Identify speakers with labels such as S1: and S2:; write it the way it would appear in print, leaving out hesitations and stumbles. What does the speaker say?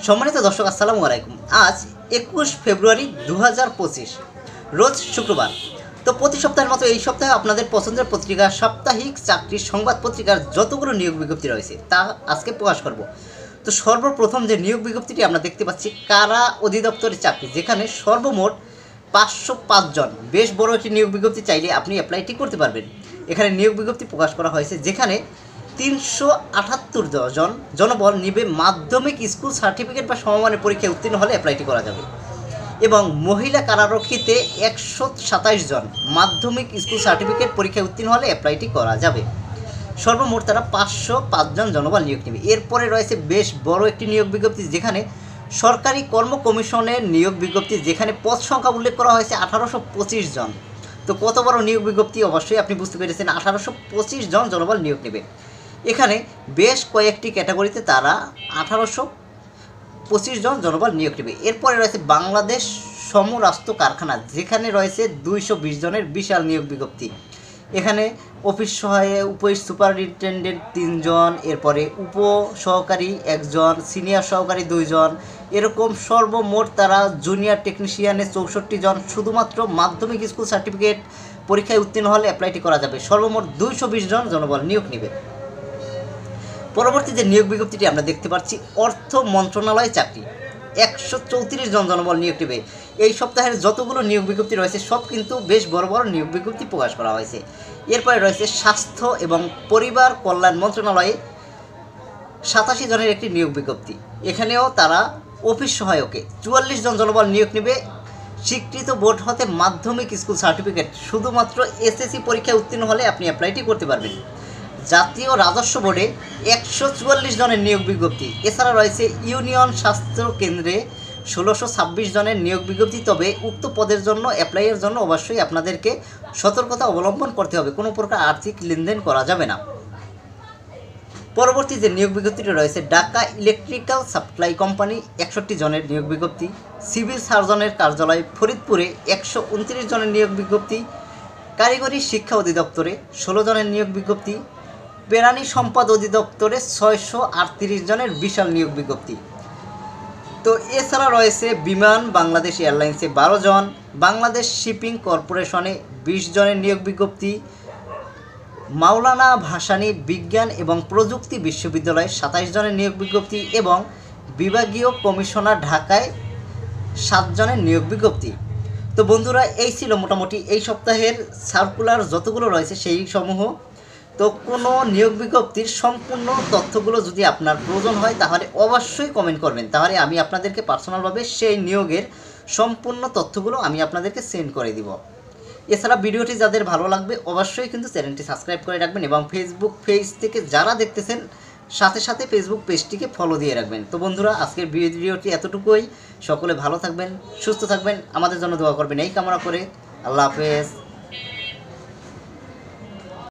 S1: সম্মানিত দর্শক, আসসালামু আলাইকুম। আজ 21 ফেব্রুয়ারি 2025, রোজ শুক্রবার। তো প্রতি সপ্তাহের মতো এই সপ্তাহে আপনাদের পছন্দের পত্রিকা সাপ্তাহিক চাকরির সংবাদ পত্রিকার যতগুলো নিয়োগ বিজ্ঞপ্তি রয়েছে তা আজকে প্রকাশ করব। তো সর্বপ্রথম যে নিয়োগ বিজ্ঞপ্তিটি আমরা দেখতে পাচ্ছি, কারা অধিদপ্তরের চাকরি, যেখানে সর্বমোট 505 জন। বেশ বড় একটি নিয়োগ বিজ্ঞপ্তি, চাইলে আপনি অ্যাপ্লাইটি করতে পারবেন। এখানে নিয়োগ বিজ্ঞপ্তি প্রকাশ করা হয়েছে, যেখানে 378 জন জনবল নিবে। মাধ্যমিক স্কুল সার্টিফিকেট বা সমমানের পরীক্ষায় উত্তীর্ণ হলে অ্যাপ্লাইটি করা যাবে। এবং মহিলা কারারক্ষীতে 127 জন মাধ্যমিক স্কুল সার্টিফিকেট পরীক্ষায় উত্তীর্ণ হলে অ্যাপ্লাইটি করা যাবে। সর্বমোট তারা 505 জন জনবল নিয়োগ নেবে। এরপরে রয়েছে বেশ বড় একটি নিয়োগ বিজ্ঞপ্তি, যেখানে সরকারি কর্ম কমিশনের নিয়োগ বিজ্ঞপ্তি, যেখানে পদ সংখ্যা উল্লেখ করা হয়েছে 1825 জন। তো কত বড় নিয়োগ বিজ্ঞপ্তি অবশ্যই আপনি বুঝতে পেরেছেন। 1825 জন জনবল নিয়োগ নেবে। এখানে বেশ কয়েকটি ক্যাটাগরিতে তারা 1825 জন জনবল নিয়োগ নেবে। এরপরে রয়েছে বাংলাদেশ সমরাস্ত্র কারখানা, যেখানে রয়েছে 220 জনের বিশাল নিয়োগ বিজ্ঞপ্তি। এখানে অফিস সহায়ক, উপ সুপারিনটেন্ডেন্ট 3 জন, এরপরে উপ সহকারী 1 জন, সিনিয়র সহকারী 2 জন, এরকম সর্বমোট তারা জুনিয়র টেকনিশিয়ানে 64 জন। শুধুমাত্র মাধ্যমিক স্কুল সার্টিফিকেট পরীক্ষায় উত্তীর্ণ হলে অ্যাপ্লাইটি করা যাবে। সর্বমোট 220 জন জনবল নিয়োগ নেবে। পরবর্তী যে নিয়োগ বিজ্ঞপ্তিটি আমরা দেখতে পাচ্ছি, অর্থ মন্ত্রণালয় চাকরি, 134 জন জনবল নিয়োগ নেবে। এই সপ্তাহের যতগুলো নিয়োগ বিজ্ঞপ্তি রয়েছে সব কিন্তু বেশ বড় বড় নিয়োগ বিজ্ঞপ্তি প্রকাশ করা হয়েছে। এরপরে রয়েছে স্বাস্থ্য এবং পরিবার কল্যাণ মন্ত্রণালয়ে 87 জনের একটি নিয়োগ বিজ্ঞপ্তি। এখানেও তারা অফিস সহায়কে 44 জন জনবল নিয়োগ নেবে। স্বীকৃত বোর্ড হতে মাধ্যমিক স্কুল সার্টিফিকেট, শুধুমাত্র এসএসসি পরীক্ষায় উত্তীর্ণ হলে আপনি অ্যাপ্লাইটি করতে পারবেন। জাতীয় রাজস্ব বোর্ডে 144 জনের নিয়োগ বিজ্ঞপ্তি। এছাড়া রয়েছে ইউনিয়ন স্বাস্থ্য কেন্দ্রে 1626 জনের নিয়োগ বিজ্ঞপ্তি। তবে উক্ত পদের জন্য অ্যাপ্লাইয়ের জন্য অবশ্যই আপনাদেরকে সতর্কতা অবলম্বন করতে হবে, কোনো প্রকার আর্থিক লেনদেন করা যাবে না। পরবর্তী যে নিয়োগ বিজ্ঞপ্তিটি রয়েছে, ঢাকা ইলেকট্রিক্যাল সাপ্লাই কোম্পানি, 61 জনের নিয়োগ বিজ্ঞপ্তি। সিভিল সার্জনের কার্যালয় ফরিদপুরে 129 জনের নিয়োগ বিজ্ঞপ্তি। কারিগরি শিক্ষা অধিদপ্তরে 16 জনের নিয়োগ বিজ্ঞপ্তি। প্রাণী সম্পদ অধিদপ্তরে 638 জনের বিশাল নিয়োগ বিজ্ঞপ্তি। তো এছাড়া রয়েছে বিমান বাংলাদেশ এয়ারলাইন্সে 12 জন, বাংলাদেশ শিপিং কর্পোরেশনে 20 জনের নিয়োগ বিজ্ঞপ্তি। মাওলানা ভাসানী বিজ্ঞান এবং প্রযুক্তি বিশ্ববিদ্যালয়ে 27 জনের নিয়োগ বিজ্ঞপ্তি এবং বিভাগীয় কমিশনার ঢাকায় 7 জনের নিয়োগ বিজ্ঞপ্তি। তো বন্ধুরা, এই ছিল মোটামুটি এই সপ্তাহের সার্কুলার যতগুলো রয়েছে সেই সমূহ। তো কোনো নিয়োগ বিজ্ঞপ্তির সম্পূর্ণ তথ্যগুলো যদি আপনার প্রয়োজন হয় তাহলে অবশ্যই কমেন্ট করবেন, তাহলে আমি আপনাদেরকে পার্সোনালভাবে সেই নিয়োগের সম্পূর্ণ তথ্যগুলো আমি আপনাদেরকে সেন্ড করে দিব। এছাড়া ভিডিওটি যাদের ভালো লাগবে অবশ্যই কিন্তু চ্যানেলটি সাবস্ক্রাইব করে রাখবেন এবং ফেসবুক পেজ থেকে যারা দেখতেছেন সাথে সাথে ফেসবুক পেজটিকে ফলো দিয়ে রাখবেন। তো বন্ধুরা, আজকের ভিডিওটি এতটুকুই। সকলে ভালো থাকবেন, সুস্থ থাকবেন, আমাদের জন্য দোয়া করবেন এই কামনা করে। আল্লাহ হাফেজ।